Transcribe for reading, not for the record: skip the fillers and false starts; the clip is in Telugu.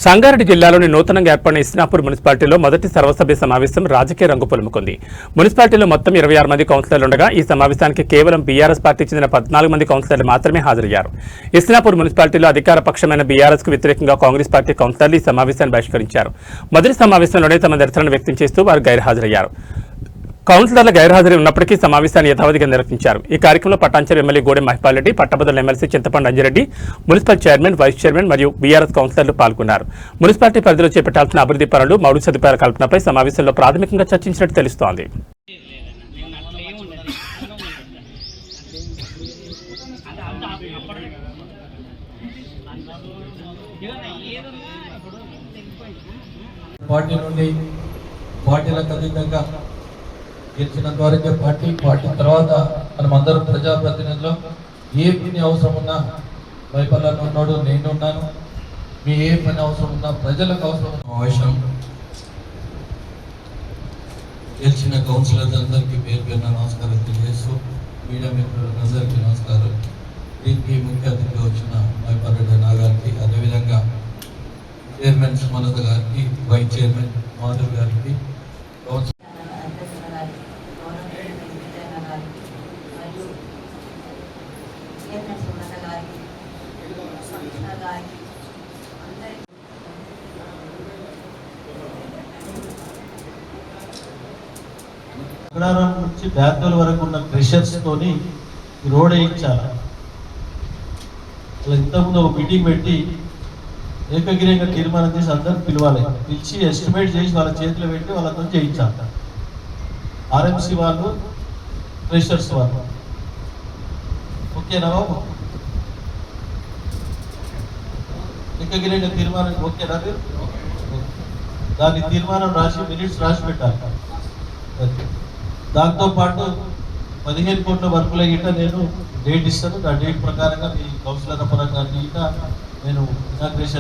సంగారెడ్డి జిల్లాలోని నూతనంగా ఏర్పడిన ఇస్నాపూర్ మున్సిపాలిటీలో మొదటి సర్వసభ్య సమావేశం రాజకీయ రంగు పులుముకుంది. మున్సిపాలిటీలో మొత్తం 26 మంది కౌన్సిలర్లు ఉండగా ఈ సమావేశానికి కేవలం బీఆర్ఎస్ పార్టీకి చెందిన 14 మంది కౌన్సిలర్లు మాత్రమే హాజరయ్యారు. ఇస్నాపూర్ మున్సిపాలిటీలో అధికార పక్షమైన బీఆర్ఎస్ కు వ్యతిరేకంగా కాంగ్రెస్ పార్టీ కౌన్సిలర్లు ఈ సమావేశాన్ని బహిష్కరించారు. మొదటి సమావేశంలోనే తమ నిరసనను వ్యక్తం చేస్తూ వారు గైర్హాజరయ్యారు. కౌన్సిలర్ల గైర్హాజరీ ఉన్నప్పటికీ సమావేశాన్ని యథావిధిగా నిర్వహించారు. ఈ కార్యక్రమంలో పటాన్చెరు ఎమ్మెల్యే గూడెం మహిపాల్ రెడ్డి, పట్టభద్రుల MLC Chintapandu Anjireddy, municipal chairman, vice chairman మరియు బీఆర్ఎస్ కౌన్సిలర్లు పాల్గొన్నారు. మున్సిపాలిటీ పరిధిలో చేపట్టాల్సిన అభివృద్ధి పనులు, మౌలిక సదుపాయాల కల్పనపై సమావేశంలో ప్రాథమికంగా చర్చించినట్టు తెలుస్తోంది. పార్టీ నుండి పార్టీలకు అతీతంగా గెలిచిన ద్వారా పార్టీ తర్వాత మనమందరం ప్రజాప్రతినిధులు ఏ పని అవసరం ఉన్నా భయపడాలని ఉన్నాడు, నేనున్నాను. మీ ఏ పని అవసరం ఉన్నా ప్రజలకు అవసరం అవసరం గెలిచిన కౌన్సిలర్స్ అందరికీ పేరు పేరున నమస్కారం తెలియజేస్తూ మీడియా మిత్రులకు అందరికీ నమస్కారం. దీనికి ముఖ్య అతిథిగా వచ్చిన మహిపాల్ రెడ్డి గారికి, అదేవిధంగా చైర్మన్ సుమలత గారికి, వైస్ చైర్మన్ మాధవ్ గారికి, అగ్రహారం నుంచి బ్యాక్డోర్ వరకు ఉన్న క్రెషర్స్ తోని రోడ్ వేయించాలి. అలా ఇంతకుముందు ఒక మీటింగ్ పెట్టి ఏకగ్రీయంగా తీర్మానం చేసి అందరూ పిలవాలి, పిలిచి ఎస్టిమేట్ చేసి వాళ్ళ చేతిలో పెట్టి వాళ్ళతో చేయించాలి. ఆర్ఎంసీ వాళ్ళు, క్రెషర్స్ వాళ్ళు. ఓకేనా బాబు? ఏకగ్రీయంగా తీర్మానం ఓకేనా? దాని తీర్మానం రాసి మినిట్స్ రాసి పెట్టాలి. దాంతోపాటు 15 కోట్ల వర్కుల గిట్ట నేను డేట్ ఇస్తాను. ఆ డేట్ ప్రకారంగా మీ కౌన్సిలర్ పరంగా గిట్ట నేను ఇనాగ్రేషన్